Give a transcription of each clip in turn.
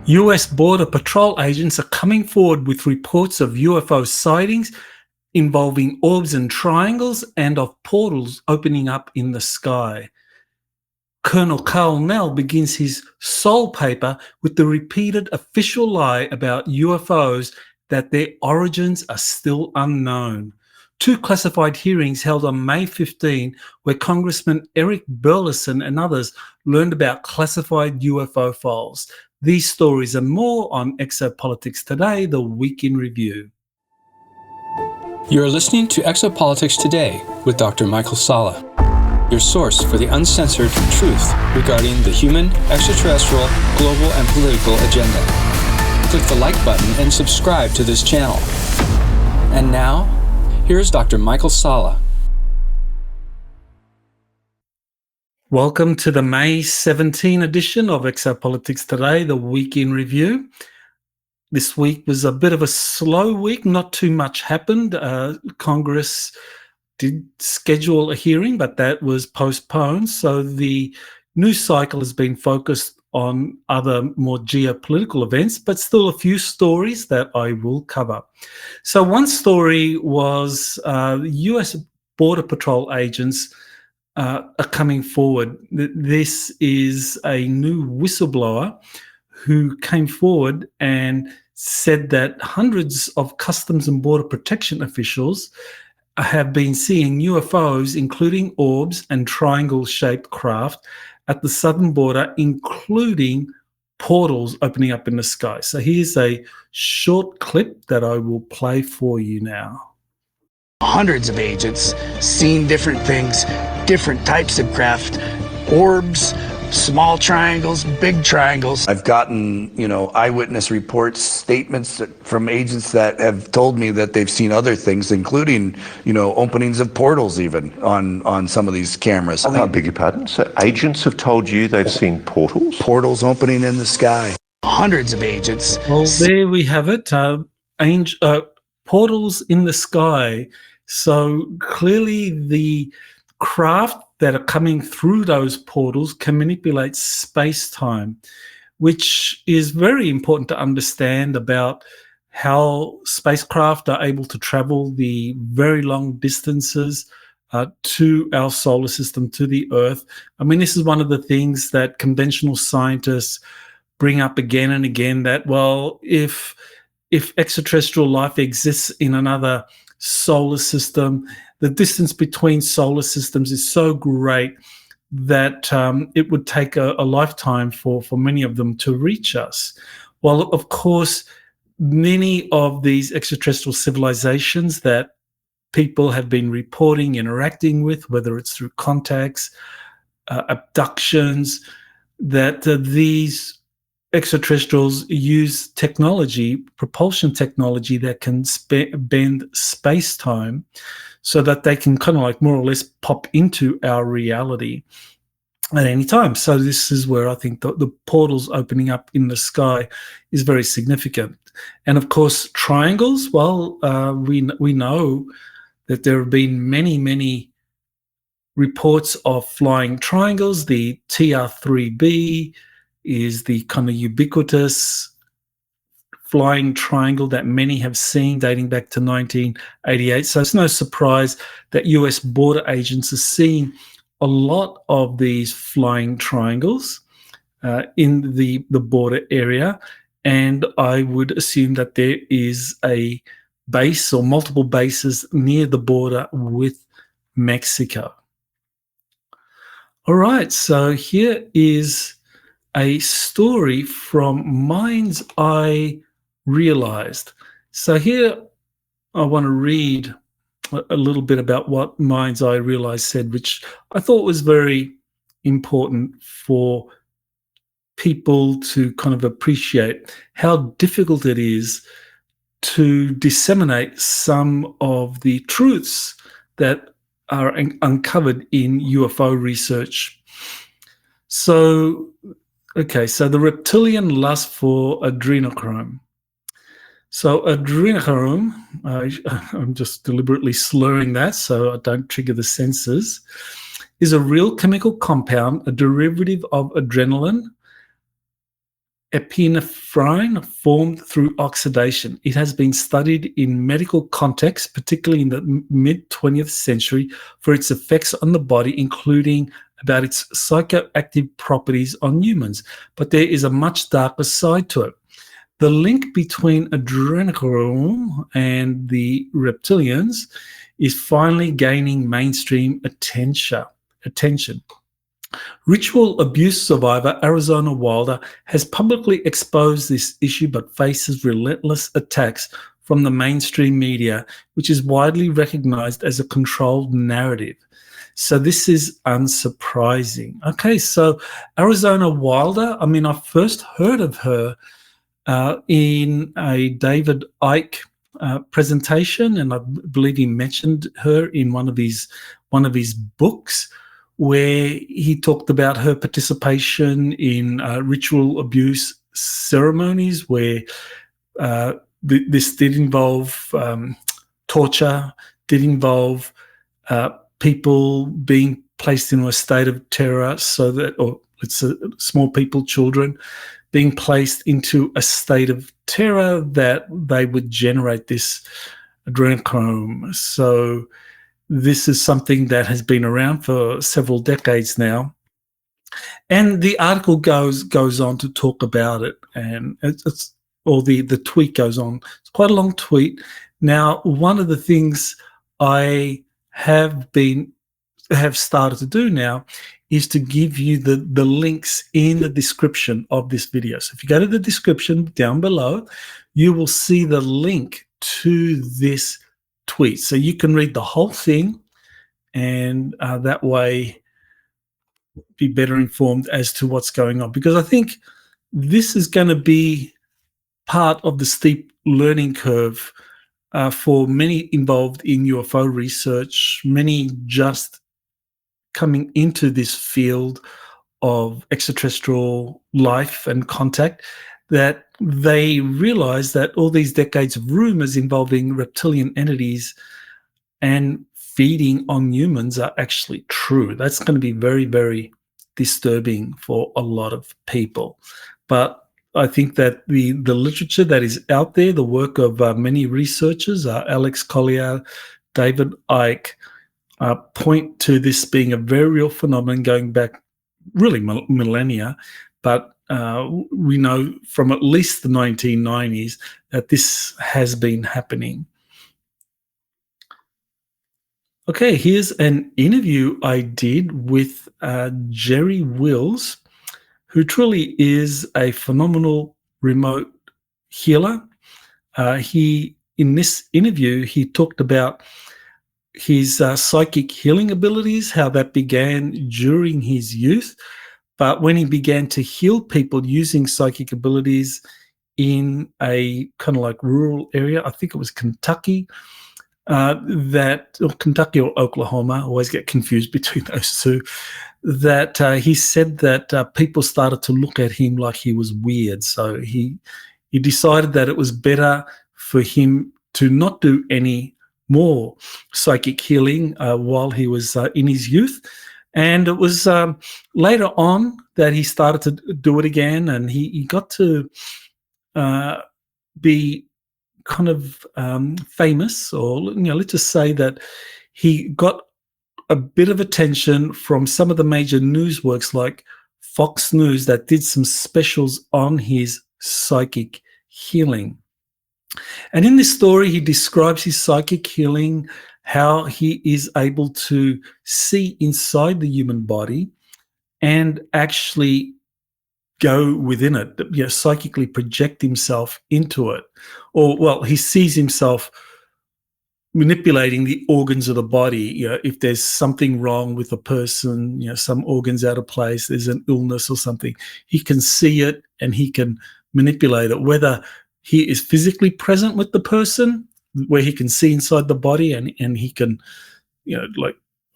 US Border Patrol agents are coming forward with reports of UFO sightings involving orbs and triangles and of portals opening up in the sky. Colonel Carl Nell begins his sole paper with the repeated official lie about UFOs that their origins are still unknown. Two classified hearings held on May 15, where Congressman Eric Burleson and others learned about classified UFO files. These stories and more on Exopolitics Today, the Week in Review. You're listening to Exopolitics Today with Dr. Michael Salla, your source for the uncensored truth regarding the human, extraterrestrial, global, and political agenda. Click the like button and subscribe to this channel. And now, here's Dr. Michael Salla. Welcome to the May 17 edition of Exopolitics Today, the Week in Review. This week was a bit of a slow week. Not too much happened. Congress did schedule a hearing, but that was postponed. So the news cycle has been focused on other more geopolitical events, but still a few stories that I will cover. So one story was US Border Patrol agents are coming forward. This is a new whistleblower who came forward and said that hundreds of Customs and Border Protection officials have been seeing UFOs, including orbs and triangle-shaped craft, at the southern border, including portals opening up in the sky. So here's a short clip that I will play for you now. Hundreds of agents seen different things, different types of craft, orbs, small triangles, big triangles. I've gotten, eyewitness reports, statements from agents that have told me that they've seen other things, including, openings of portals even on some of these cameras. I beg your pardon? So agents have told you they've seen portals? Portals opening in the sky. Hundreds of agents. Well, there we have it. Portals in the sky. So clearly the craft that are coming through those portals can manipulate space-time, which is very important to understand about how spacecraft are able to travel the very long distances to our solar system, to the Earth. I mean, this is one of the things that conventional scientists bring up again and again, that, well, if extraterrestrial life exists in another solar system, the distance between solar systems is so great that it would take a lifetime for many of them to reach us. Well, of course, many of these extraterrestrial civilizations that people have been reporting, interacting with, whether it's through contacts, abductions, that these extraterrestrials use technology, propulsion technology, that can bend space-time so that they can kind of like more or less pop into our reality at any time. So this is where I think the portals opening up in the sky is very significant. And of course, triangles, well, we know that there have been many reports of flying triangles. The TR-3B is the kind of ubiquitous flying triangle that many have seen dating back to 1988. So it's no surprise that US border agents are seeing a lot of these flying triangles in the border area. And I would assume that there is a base or multiple bases near the border with Mexico. All right, so here is a story from Mind's Eye Realized. So here I want to read a little bit about what Mind's Eye Realized said, which I thought was very important for people to kind of appreciate how difficult it is to disseminate some of the truths that are uncovered in UFO research. So the reptilian lust for adrenochrome. So adrenochrome, I'm just deliberately slurring that so I don't trigger the senses, is a real chemical compound, a derivative of adrenaline, epinephrine formed through oxidation. It has been studied in medical contexts, particularly in the mid-20th century, for its effects on the body, including about its psychoactive properties on humans. But there is a much darker side to it. The link between adrenochrome and the reptilians is finally gaining mainstream attention. Ritual abuse survivor Arizona Wilder has publicly exposed this issue but faces relentless attacks from the mainstream media, which is widely recognized as a controlled narrative. So this is unsurprising. Okay, so Arizona Wilder, I mean, I first heard of her in a David Icke presentation, and I believe he mentioned her in one of his books, where he talked about her participation in ritual abuse ceremonies, where this did involve torture, did involve people being placed in a state of terror, so that, or it's small people, children, being placed into a state of terror that they would generate this adrenochrome. So this is something that has been around for several decades now. And the article goes on to talk about it, and the tweet goes on. It's quite a long tweet. Now, one of the things I have started to do now is to give you the links in the description of this video. So if you go to the description down below, you will see the link to this tweet. So you can read the whole thing, and that way be better informed as to what's going on. Because I think this is going to be part of the steep learning curve for many involved in UFO research, many just coming into this field of extraterrestrial life and contact, that they realize that all these decades of rumors involving reptilian entities and feeding on humans are actually true. That's going to be very, very disturbing for a lot of people. But I think that the literature that is out there, the work of many researchers, Alex Collier, David Icke, point to this being a very real phenomenon going back really millennia. But we know from at least the 1990s that this has been happening. Okay, here's an interview I did with Jerry Wills, who truly is a phenomenal remote healer. In this interview, he talked about his psychic healing abilities, how that began during his youth, but when he began to heal people using psychic abilities in a kind of like rural area, I think it was Kentucky, Kentucky or Oklahoma, I always get confused between those two, that he said that people started to look at him like he was weird. So he decided that it was better for him to not do any more psychic healing while he was in his youth. And it was later on that he started to do it again, and he got to be kind of famous, or let's just say that he got a bit of attention from some of the major news works like Fox News that did some specials on his psychic healing. And in this story, he describes his psychic healing, how he is able to see inside the human body and actually go within it, psychically project himself into it. Or, well, he sees himself manipulating the organs of the body. If there's something wrong with a person, some organs out of place, there's an illness or something, he can see it and he can manipulate it, whether he is physically present with the person, where he can see inside the body and he can, I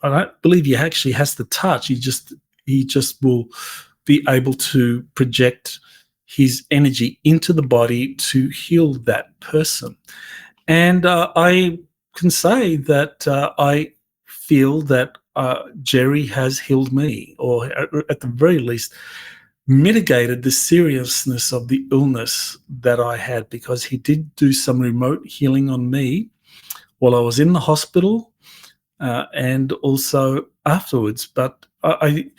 don't believe he actually has to touch. He just will be able to project his energy into the body to heal that person. And I can say that I feel that Jerry has healed me, or at the very least mitigated the seriousness of the illness that I had, because he did do some remote healing on me while I was in the hospital and also afterwards. But I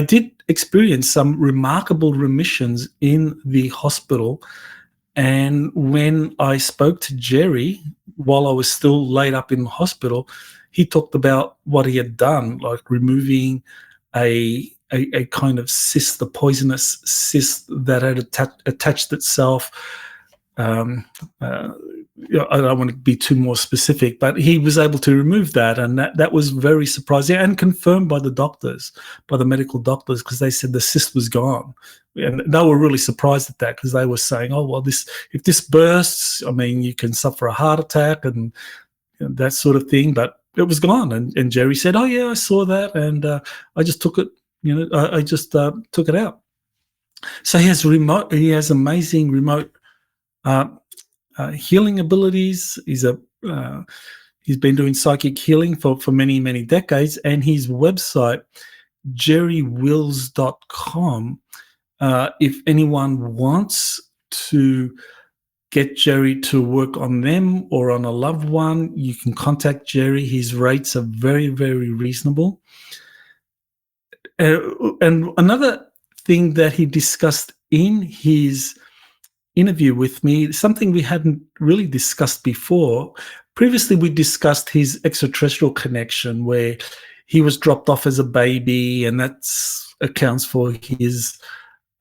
did experience some remarkable remissions in the hospital. And when I spoke to Jerry while I was still laid up in the hospital, he talked about what he had done, like removing a kind of cyst, a poisonous cyst that had attached itself. I don't want to be too more specific, but he was able to remove that, and that was very surprising and confirmed by the doctors, by the medical doctors, because they said the cyst was gone. And they were really surprised at that, because they were saying, oh, well, if this bursts, I mean, you can suffer a heart attack and that sort of thing, but it was gone. And Jerry said, oh, yeah, I saw that, and I just took it, I just took it out. So he has amazing remote healing abilities. He's been doing psychic healing for many, many decades, and his website, jerrywills.com, if anyone wants to get Jerry to work on them or on a loved one, you can contact Jerry. His rates are very, very reasonable. And another thing that he discussed in his interview with me, something we hadn't really discussed before. Previously, we discussed his extraterrestrial connection, where he was dropped off as a baby, and that accounts for his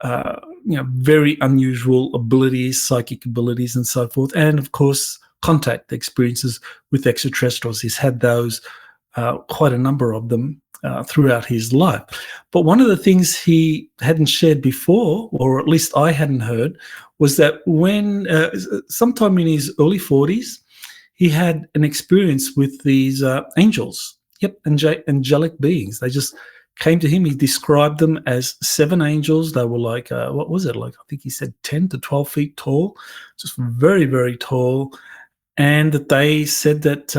very unusual abilities, psychic abilities, and so forth. And of course, contact experiences with extraterrestrials. He's had those, quite a number of them, throughout his life. But one of the things he hadn't shared before, or at least I hadn't heard, was that when sometime in his early 40s, he had an experience with these angels. Yep, angelic beings. They just came to him. He described them as 7 angels. They were like, what was it? Like, I think he said 10 to 12 feet tall, just very, very tall. And that they said that,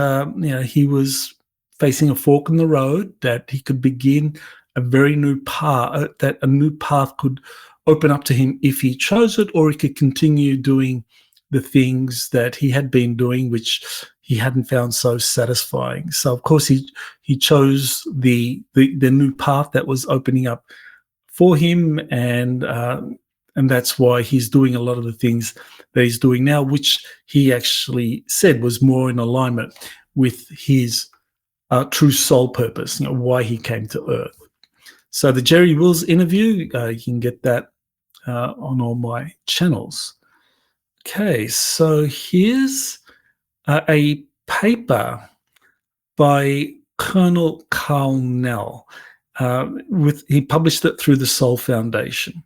he was facing a fork in the road, that he could begin a very new path, that a new path could open up to him if he chose it, or he could continue doing the things that he had been doing, which he hadn't found so satisfying. So of course he chose the new path that was opening up for him, and that's why he's doing a lot of the things that he's doing now, which he actually said was more in alignment with his true soul purpose, why he came to Earth. So the Jerry Wills interview, you can get that on all my channels. Okay, so here's a paper by Colonel Carl Nell. He published it through the Soul Foundation.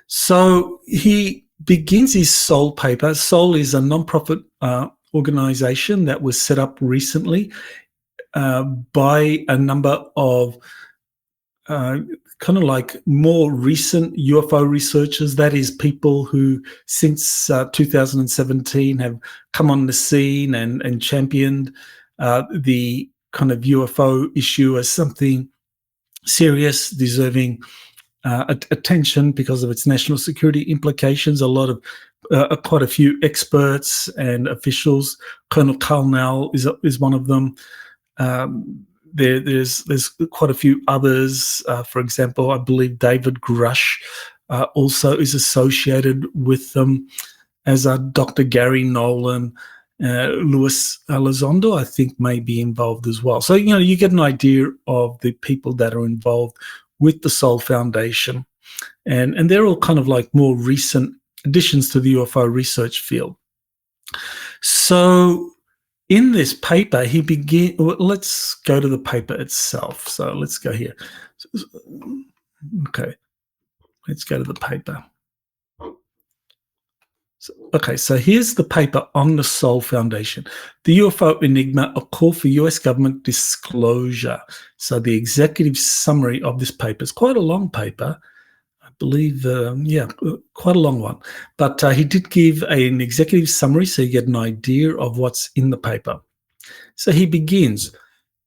So he begins his Soul paper. Soul is a non-profit organization that was set up recently by a number of kind of like more recent UFO researchers. That is, people who since 2017 have come on the scene and championed the kind of UFO issue as something serious, deserving attention because of its national security implications. A lot of quite a few experts and officials. Colonel Carl Nell is one of them. There's quite a few others. For example, I believe David Grush also is associated with them, as Dr. Gary Nolan. Luis Elizondo, I think, may be involved as well. So, you get an idea of the people that are involved with the Soul Foundation. And they're all kind of like more recent additions to the UFO research field. So in this paper, let's go to the paper itself. So let's go here. Okay, let's go to the paper. So here's the paper on the Soul Foundation. The UFO Enigma, a call for US government disclosure. So the executive summary of this paper is quite a long paper. I believe, quite a long one. But he did give an executive summary so you get an idea of what's in the paper. So he begins,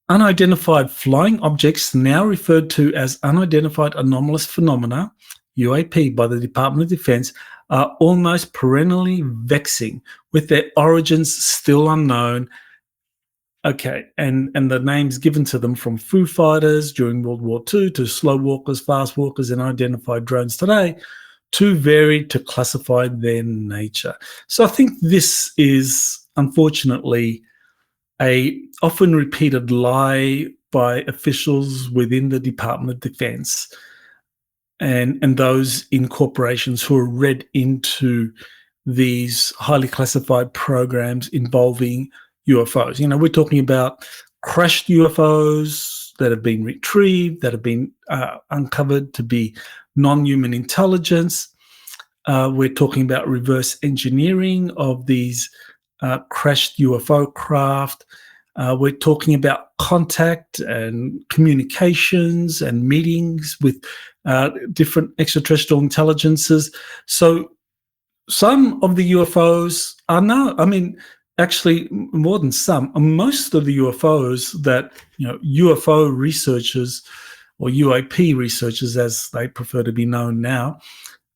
unidentified flying objects, now referred to as unidentified anomalous phenomena, UAP, by the Department of Defense, are almost perennially vexing, with their origins still unknown. Okay, and the names given to them, from Foo Fighters during World War II to slow walkers, fast walkers, and unidentified drones today, too varied to classify their nature. So I think this is, unfortunately, a often repeated lie by officials within the Department of Defense and those in corporations who are read into these highly classified programs involving UFOs. You know, we're talking about crashed UFOs that have been retrieved, that have been uncovered to be non-human intelligence. We're talking about reverse engineering of these crashed UFO craft. We're talking about contact and communications and meetings with different extraterrestrial intelligences. So some of the UFOs are known. I mean, actually, more than some. Most of the UFOs that, you know, UFO researchers, or UAP researchers as they prefer to be known now,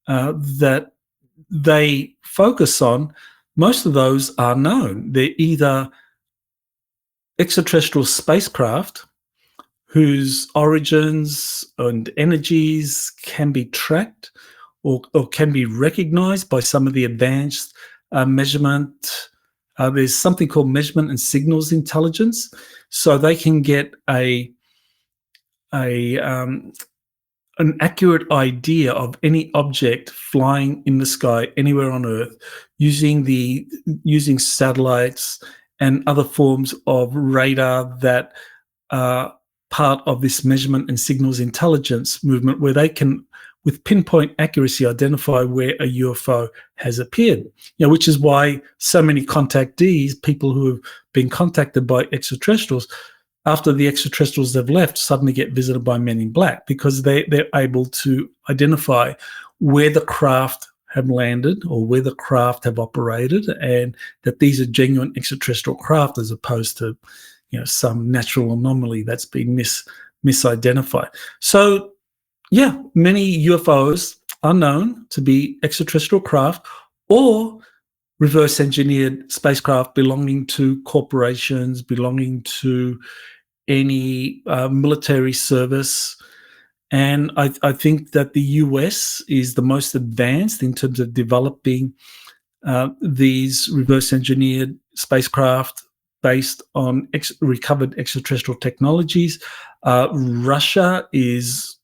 that they focus on, most of those are known. They're either extraterrestrial spacecraft whose origins and energies can be tracked or can be recognized by some of the advanced measurement. There's something called measurement and signals intelligence, so they can get an accurate idea of any object flying in the sky anywhere on Earth using satellites and other forms of radar that are part of this measurement and signals intelligence movement, where they can, with pinpoint accuracy, identify where a UFO has appeared. You know, which is why so many contactees, people who have been contacted by extraterrestrials, after the extraterrestrials have left, suddenly get visited by men in black, because they're able to identify where the craft have landed or where the craft have operated, and that these are genuine extraterrestrial craft as opposed to, you know, some natural anomaly that's been misidentified. So, yeah, many UFOs are known to be extraterrestrial craft or reverse engineered spacecraft belonging to corporations, belonging to any military service. And I think that the US is the most advanced in terms of developing these reverse engineered spacecraft based on recovered extraterrestrial technologies. Russia is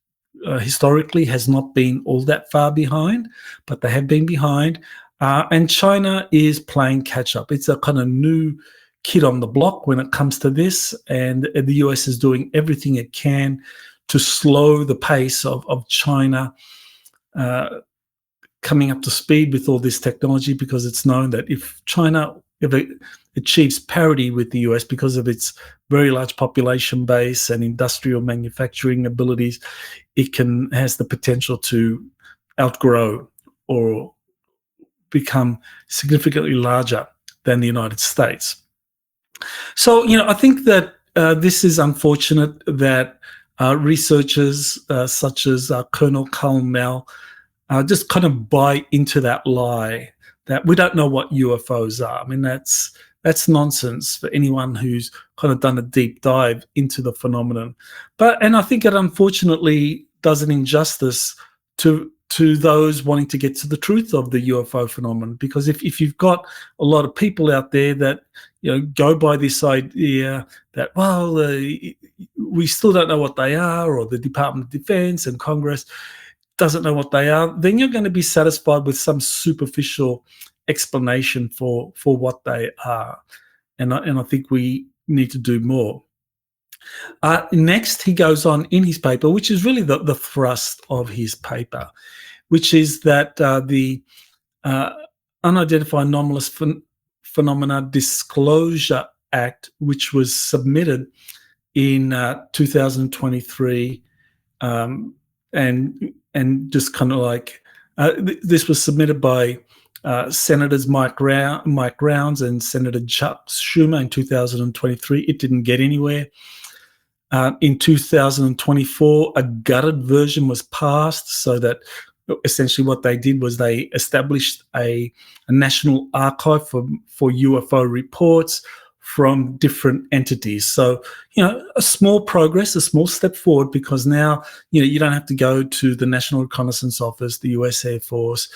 historically has not been all that far behind, but they have been behind. And China is playing catch up. It's a kind of new kid on the block when it comes to this, and the US is doing everything it can to slow the pace of China coming up to speed with all this technology, because it's known that if China achieves parity with the US because of its very large population base and industrial manufacturing abilities, it has the potential to outgrow or become significantly larger than the United States. So, you know, I think that this is unfortunate that researchers such as Colonel Mel just kind of buy into that lie that we don't know what UFOs are. I mean, that's nonsense for anyone who's kind of done a deep dive into the phenomenon. And I think it unfortunately does an injustice to those wanting to get to the truth of the UFO phenomenon, because if you've got a lot of people out there that, you know, go by this idea that, well, we still don't know what they are, or the Department of Defense and Congress doesn't know what they are, then you're going to be satisfied with some superficial explanation for what they are. And I think we need to do more. Next, he goes on in his paper, which is really the thrust of his paper, which is that the Unidentified Anomalous Phenomena Disclosure Act, which was submitted in 2023, and just kind of like this was submitted by Senators Mike Rounds and Senator Chuck Schumer in 2023. It didn't get anywhere. In 2024, a gutted version was passed, so that essentially what they did was they established a national archive for UFO reports from different entities. So, a small progress, a small step forward, because now, you don't have to go to the National Reconnaissance Office, the US Air Force,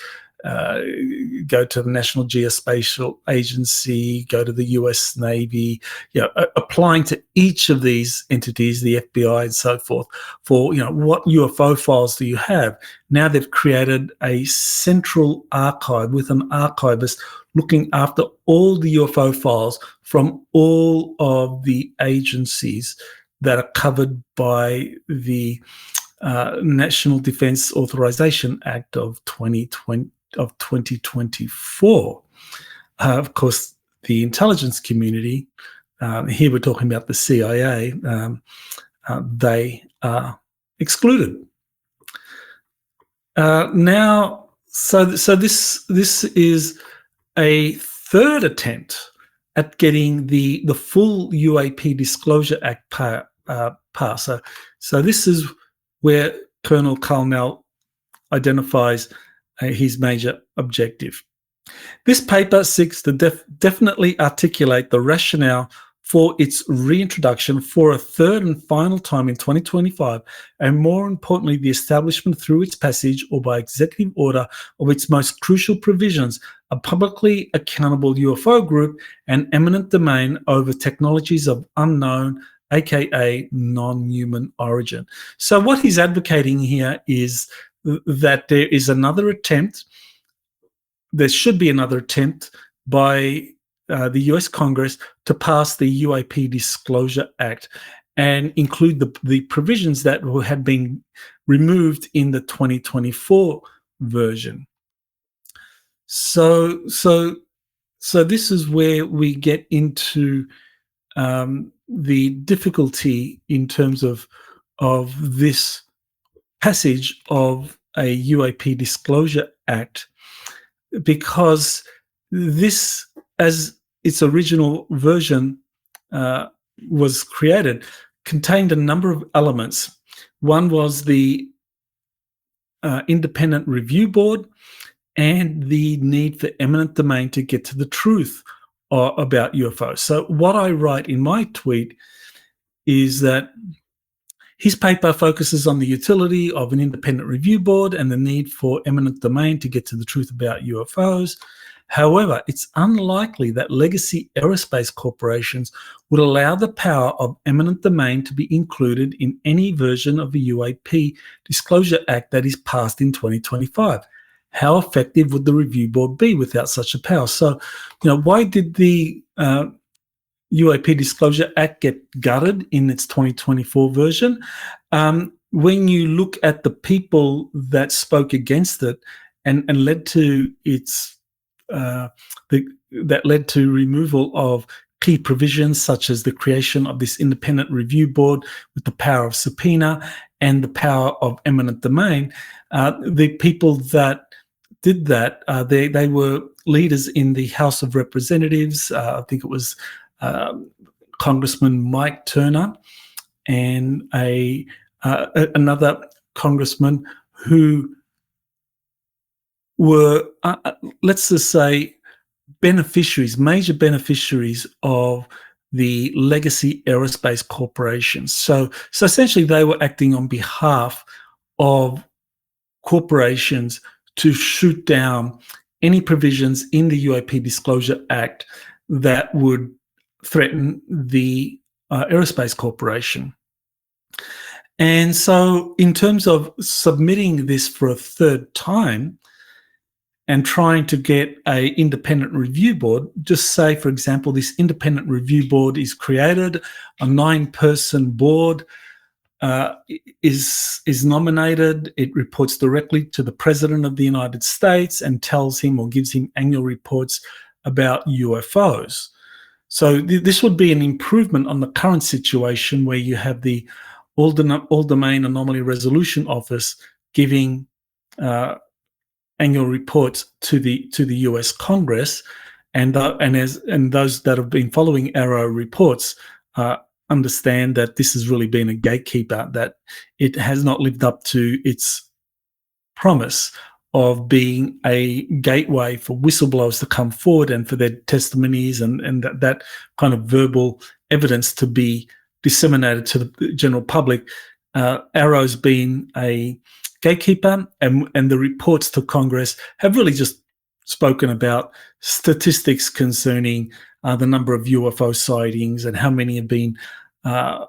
go to the National Geospatial Agency, go to the US Navy, applying to each of these entities, the FBI and so forth, for, what UFO files do you have? Now they've created a central archive with an archivist looking after all the UFO files from all of the agencies that are covered by the National Defense Authorization Act of 2024. Of course, the intelligence community, here we're talking about the CIA, they are excluded. Now, so this is a third attempt at getting the full UAP Disclosure Act passed. So this is where Colonel Carnell identifies his major objective. This paper seeks to definitely articulate the rationale for its reintroduction for a third and final time in 2025, and more importantly, the establishment through its passage or by executive order of its most crucial provisions, a publicly accountable UFO group and eminent domain over technologies of unknown, aka non-human origin. So what he's advocating here is that there is another attempt, there should be another attempt by the US Congress to pass the UAP Disclosure Act and include the provisions that had been removed in the 2024 version. So this is where we get into the difficulty in terms of this passage of a UAP Disclosure Act, because this, as its original version was created, contained a number of elements. One was the independent review board and the need for eminent domain to get to the truth about UFOs. So what I write in my tweet is that his paper focuses on the utility of an independent review board and the need for eminent domain to get to the truth about UFOs. However, it's unlikely that legacy aerospace corporations would allow the power of eminent domain to be included in any version of the UAP Disclosure Act that is passed in 2025. How effective would the review board be without such a power? So, why did the UAP Disclosure Act get gutted in its 2024 version? When you look at the people that spoke against it and led to its that led to removal of key provisions such as the creation of this independent review board with the power of subpoena and the power of eminent domain, the people that did that, they were leaders in the House of Representatives. I think it was Congressman Mike Turner and another congressman who were, let's just say, major beneficiaries of the legacy aerospace corporations. So essentially they were acting on behalf of corporations to shoot down any provisions in the UAP Disclosure Act that would threaten the aerospace corporation. And so in terms of submitting this for a third time and trying to get an independent review board, just say, for example, this independent review board is created, a 9-person board is nominated, it reports directly to the President of the United States and tells him or gives him annual reports about UFOs. So this would be an improvement on the current situation where you have the All Domain Anomaly Resolution Office giving annual reports to the US Congress, and those that have been following AARO reports understand that this has really been a gatekeeper, that it has not lived up to its promise of being a gateway for whistleblowers to come forward and for their testimonies and that kind of verbal evidence to be disseminated to the general public. Arrow's been a gatekeeper, and the reports to Congress have really just spoken about statistics concerning the number of UFO sightings and how many have been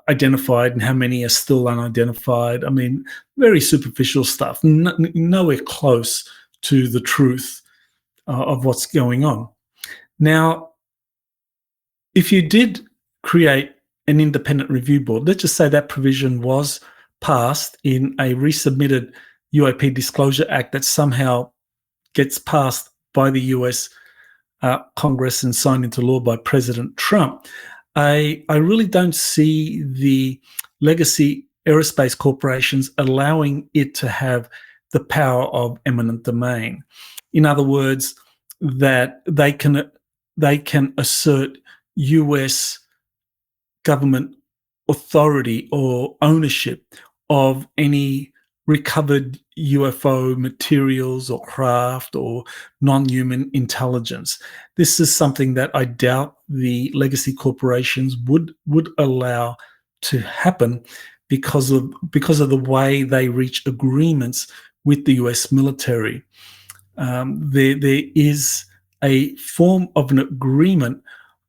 identified and how many are still unidentified. I mean, very superficial stuff, nowhere close to the truth of what's going on. Now, if you did create an independent review board, let's just say that provision was passed in a resubmitted UAP Disclosure Act that somehow gets passed by the US Congress and signed into law by President Trump, I really don't see the legacy aerospace corporations allowing it to have the power of eminent domain. In other words, that they can assert US government authority or ownership of any recovered UFO materials or craft or non-human intelligence. This is something that I doubt the legacy corporations would allow to happen because of the way they reach agreements with the US military. There is a form of an agreement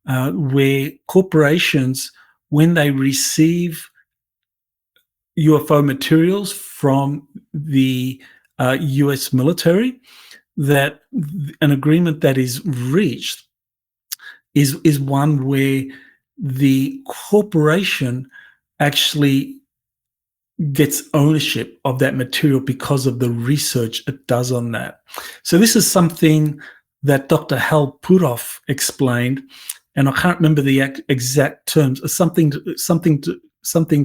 where corporations, when they receive UFO materials from the US military, that an agreement that is reached is one where the corporation actually gets ownership of that material because of the research it does on that. So this is something that Dr. Hal Puthoff explained, and I can't remember the exact terms. Something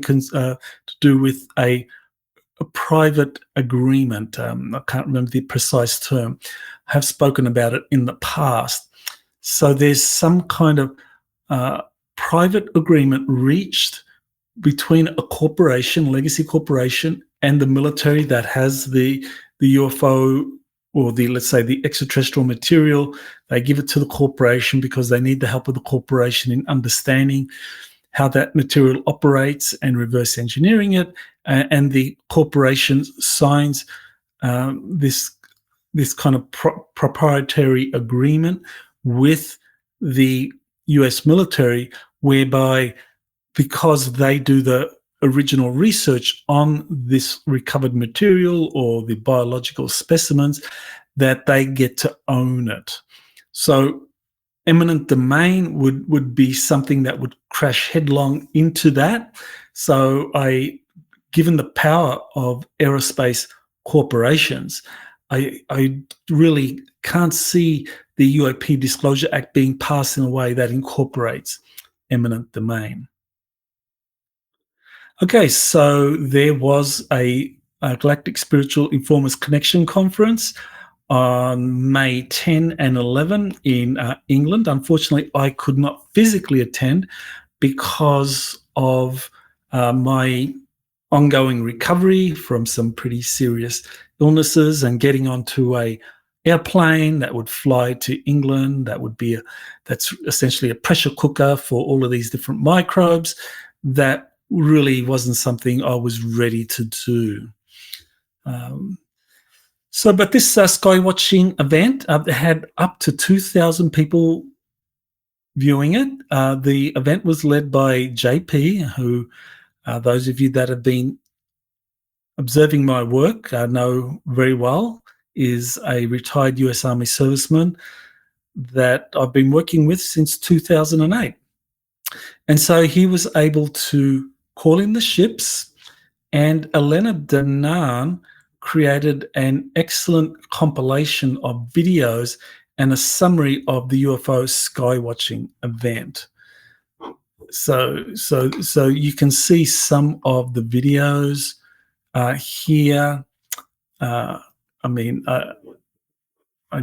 to do with a private agreement. I can't remember the precise term. I have spoken about it in the past. So there's some kind of private agreement reached between a corporation, legacy corporation, and the military that has the UFO or let's say the extraterrestrial material. They give it to the corporation because they need the help of the corporation in understanding how that material operates and reverse engineering it, and the corporation signs this kind of proprietary agreement with the US military, whereby because they do the original research on this recovered material or the biological specimens, that they get to own it. So eminent domain would be something that would crash headlong into that. So given the power of aerospace corporations, I really can't see the UAP Disclosure Act being passed in a way that incorporates eminent domain. Okay, so there was a Galactic Spiritual Informers Connection Conference on May 10 and 11 in England. Unfortunately, I could not physically attend because of my ongoing recovery from some pretty serious illnesses and getting onto a airplane that would fly to England. That's essentially a pressure cooker for all of these different microbes. That really wasn't something I was ready to do. But this sky watching event had up to 2,000 people viewing it. The event was led by JP, who those of you that have been observing my work know very well, is a retired US Army serviceman that I've been working with since 2008. And so he was able to call in the ships, and Elena Danan created an excellent compilation of videos and a summary of the UFO skywatching event. So you can see some of the videos here. I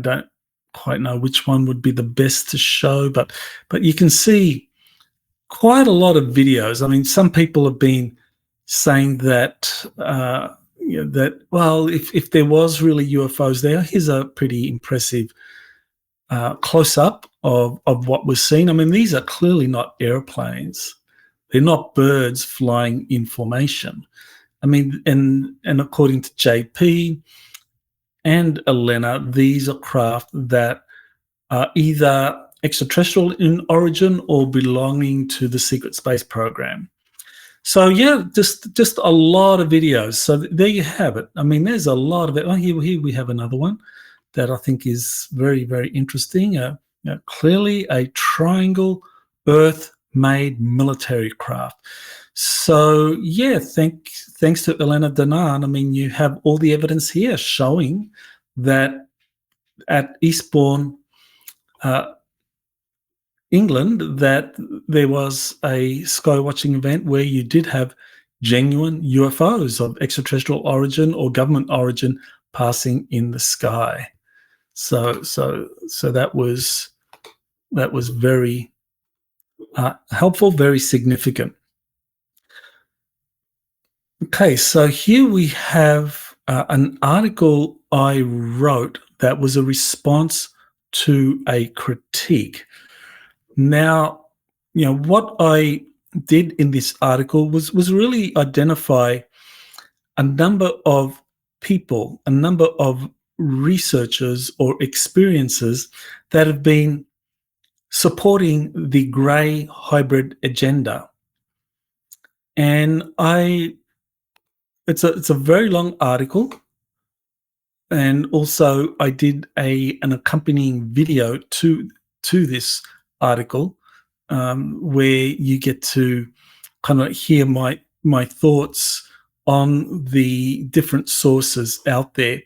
don't quite know which one would be the best to show, but you can see quite a lot of videos. I mean, some people have been saying that, if there was really UFOs there, here's a pretty impressive close up of what was seen. I mean, these are clearly not airplanes. They're not birds flying in formation. I mean, and according to JP and Elena, these are craft that are either extraterrestrial in origin or belonging to the secret space program. So yeah, just a lot of videos. So there you have it. I mean, there's a lot of it. Oh, here we have another one that I think is very, very interesting. Clearly a triangle Earth-made military craft. So yeah, thanks to Elena Danan. I mean, you have all the evidence here showing that at Eastbourne, England, that there was a sky watching event where you did have genuine UFOs of extraterrestrial origin or government origin passing in the sky. So that was very helpful, very significant. Okay, so here we have an article I wrote that was a response to a critique. Now, what I did in this article was really identify a number of people, a number of researchers or experiences that have been supporting the grey hybrid agenda. And it's a very long article. And also I did an accompanying video to this article, where you get to kind of hear my thoughts on the different sources out there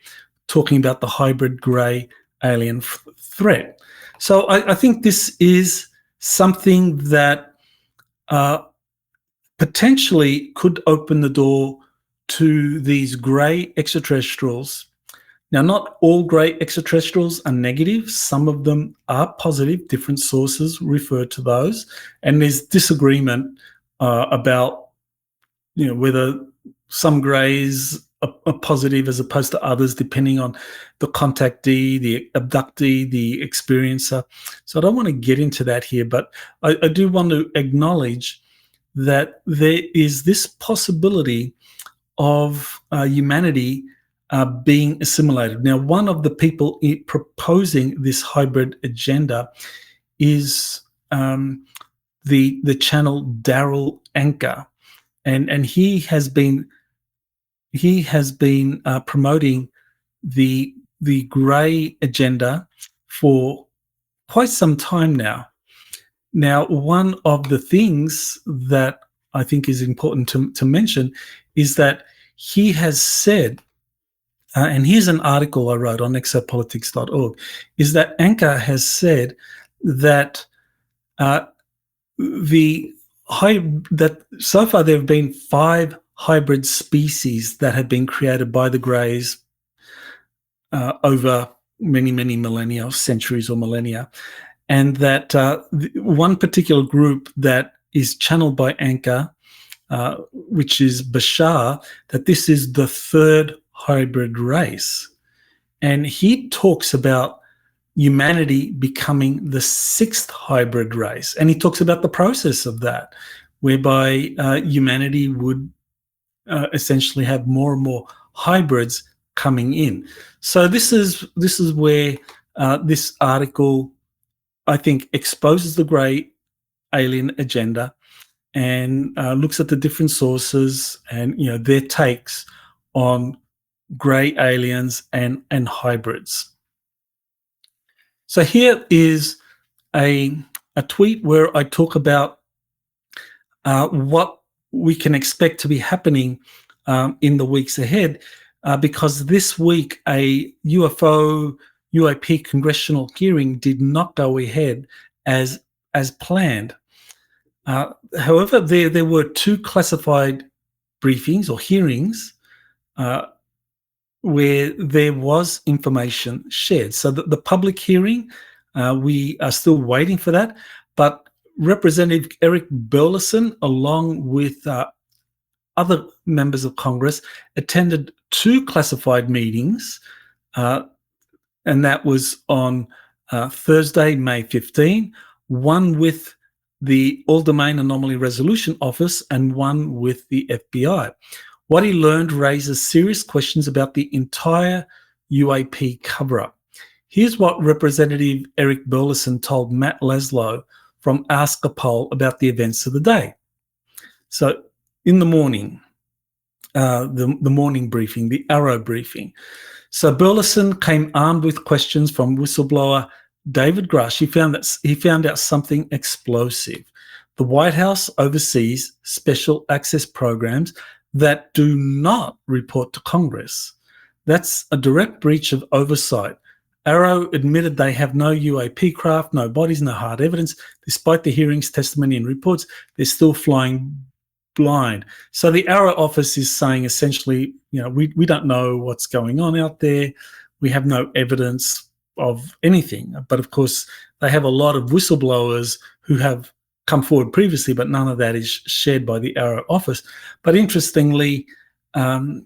talking about the hybrid grey alien threat. So I think this is something that potentially could open the door to these grey extraterrestrials. Now, not all grey extraterrestrials are negative. Some of them are positive. Different sources refer to those. And there's disagreement about, whether some greys are positive as opposed to others, depending on the contactee, the abductee, the experiencer. So I don't want to get into that here, but I do want to acknowledge that there is this possibility of humanity being assimilated. Now, one of the people proposing this hybrid agenda is the channel Daryl Anker, and he has been promoting the grey agenda for quite some time now. Now, one of the things that I think is important to mention is that he has said, and here's an article I wrote on exopolitics.org, is that Anker has said that that so far there have been 5 hybrid species that have been created by the greys over many, many millennia, centuries or millennia, and that one particular group that is channeled by Anker, which is Bashar, that this is the 3rd hybrid race. And he talks about humanity becoming the 6th hybrid race. And he talks about the process of that, whereby humanity would essentially have more and more hybrids coming in. So this is where this article, I think, exposes the grey alien agenda and looks at the different sources and their takes on grey aliens and hybrids. So here is a tweet where I talk about what we can expect to be happening in the weeks ahead, because this week a UAP congressional hearing did not go ahead as planned. However, there were 2 classified briefings or hearings where there was information shared. So the public hearing, we are still waiting for that. But Representative Eric Burleson, along with other members of Congress, attended 2 classified meetings, and that was on Thursday, May 15, one with the All-Domain Anomaly Resolution Office and one with the FBI. What he learned raises serious questions about the entire UAP cover-up. Here's what Representative Eric Burleson told Matt Laszlo from Ask a Poll about the events of the day. So in the morning, the morning briefing, the Arrow briefing. So Burleson came armed with questions from whistleblower David Grush. He found out something explosive. The White House oversees special access programs that do not report to Congress. That's a direct breach of oversight. Arrow admitted they have no UAP craft, no bodies, no hard evidence. Despite the hearings, testimony, and reports, they're still flying blind. So the Arrow office is saying essentially, we don't know what's going on out there. We have no evidence of anything. But of course, they have a lot of whistleblowers who have come forward previously, but none of that is shared by the Arrow office. But interestingly, the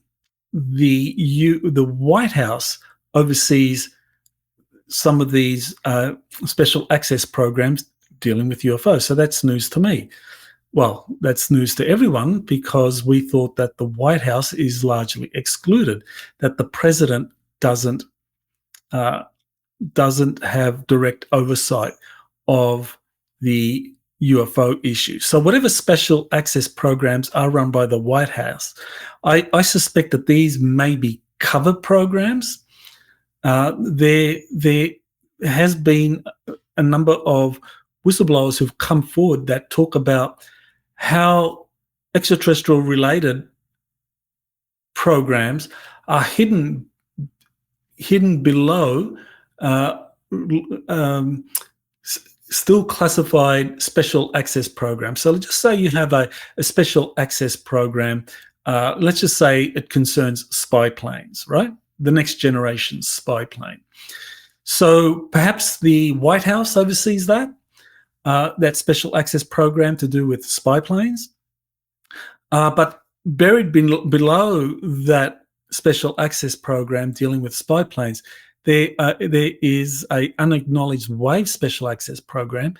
White House oversees some of these special access programs dealing with UFOs. So that's news to me. Well, that's news to everyone, because we thought that the White House is largely excluded, that the president doesn't have direct oversight of the UFO issue. So whatever special access programs are run by the White House, I suspect that these may be cover programs. There has been a number of whistleblowers who've come forward that talk about how extraterrestrial related programs are hidden below still classified special access programs. So let's just say you have a special access program. Let's just say it concerns spy planes, right? The next generation spy plane. So perhaps the White House oversees that special access program to do with spy planes. But buried below that special access program dealing with spy planes, there is a unacknowledged wave special access program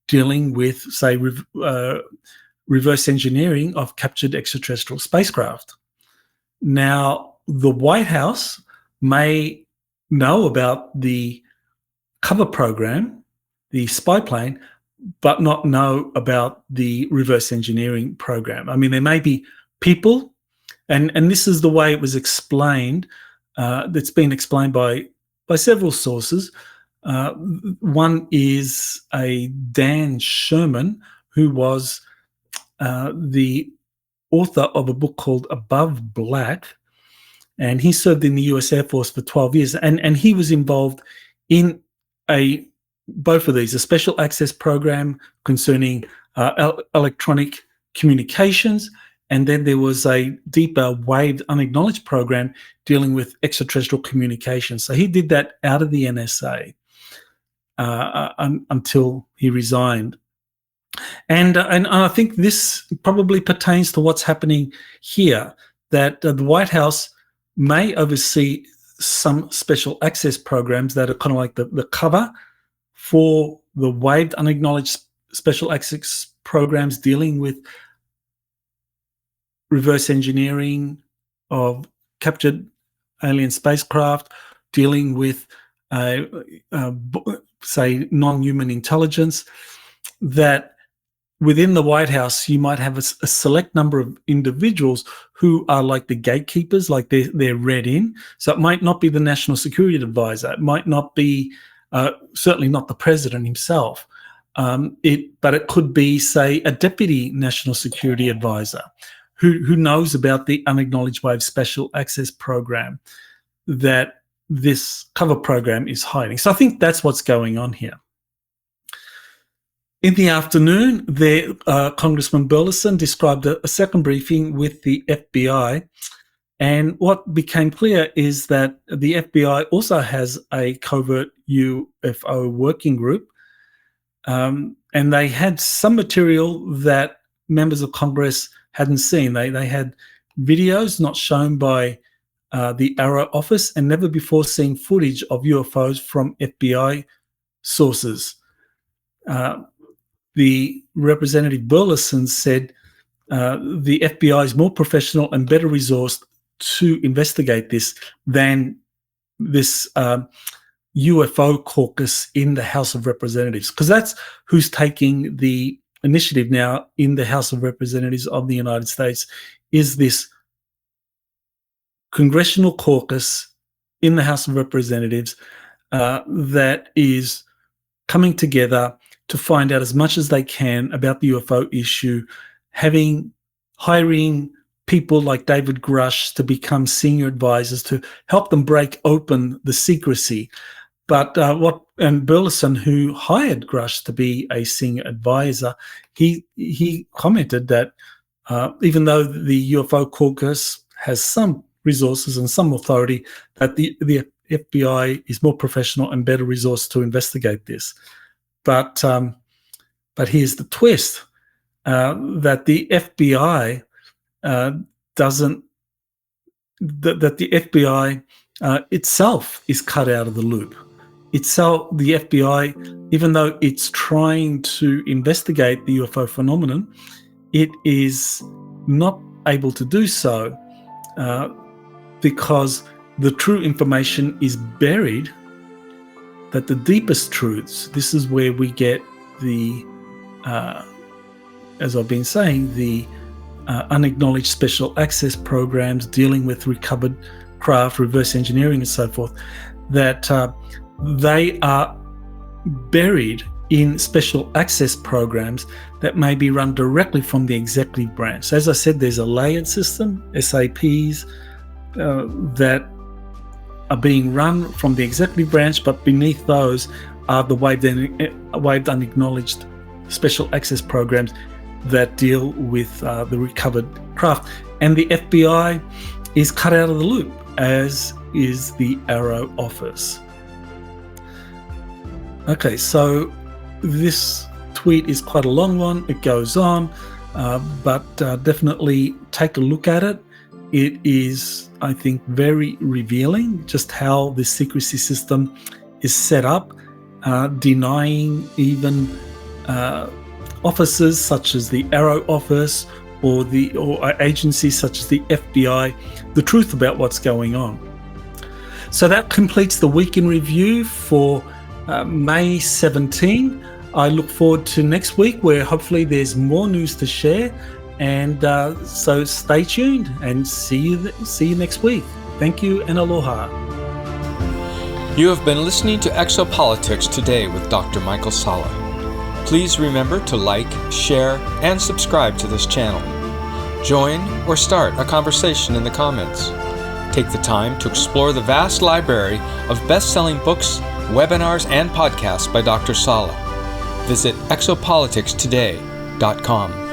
dealing with, say, reverse engineering of captured extraterrestrial spacecraft. Now, the White House may know about the cover program, the spy plane, but not know about the reverse engineering program. I mean, there may be people, and this is the way it was explained, that's been explained by several sources. One is a Dan Sherman, who was the author of a book called Above Black, and he served in the US Air Force for 12 years, and he was involved in both of these, a special access program concerning electronic communications, and then there was a deeper waved unacknowledged program dealing with extraterrestrial communications. So he did that out of the NSA until he resigned. And I think this probably pertains to what's happening here, that the White House may oversee some special access programs that are kind of like the cover for the waved unacknowledged special access programs dealing with reverse engineering of captured alien spacecraft, dealing with, say, non-human intelligence, that within the White House, you might have a select number of individuals who are like the gatekeepers, like they're read in. So it might not be the National Security Advisor. It might not be, certainly not the president himself. But it could be, say, a deputy National Security Advisor who knows about the unacknowledged wave special access program that this cover program is hiding. So I think that's what's going on here. In the afternoon, Congressman Burleson described a second briefing with the FBI, and what became clear is that the FBI also has a covert UFO working group. and they had some material that members of Congress hadn't seen. They had videos not shown by the Arrow office and never before seen footage of UFOs from FBI sources. The Representative Burleson said the FBI is more professional and better resourced to investigate this than this UFO caucus in the House of Representatives, because that's who's taking the initiative now in the House of Representatives of the United States, is this Congressional caucus in the House of Representatives that is coming together to find out as much as they can about the UFO issue, hiring people like David Grush to become senior advisors to help them break open the secrecy. But Burleson, who hired Grush to be a senior advisor, he commented that even though the UFO caucus has some resources and some authority, that the FBI is more professional and better resourced to investigate this. But here's the twist: that the FBI doesn't. That the FBI itself is cut out of the loop. The FBI, even though it's trying to investigate the UFO phenomenon, it is not able to do so because the true information is buried. That the deepest truths, this is where we get the, as I've been saying, the unacknowledged special access programs dealing with recovered craft, reverse engineering and so forth, that they are buried in special access programs that may be run directly from the executive branch. So as I said, there's a layered system, SAPs, that are being run from the executive branch, but beneath those are the waived unacknowledged special access programs that deal with the recovered craft. And the FBI is cut out of the loop, as is the Arrow office. Okay, so this tweet is quite a long one. It goes on, but definitely take a look at it. It is, I think, very revealing just how the secrecy system is set up, denying even offices such as the Arrow office or agencies such as the FBI the truth about what's going on. So that completes the week in review for May 17. I look forward to next week, where hopefully there's more news to share. And so stay tuned and see you next week. Thank you and aloha. You have been listening to Exopolitics Today with Dr. Michael Salla. Please remember to like, share, and subscribe to this channel. Join or start a conversation in the comments. Take the time to explore the vast library of best-selling books, webinars, and podcasts by Dr. Salla. Visit exopoliticstoday.com.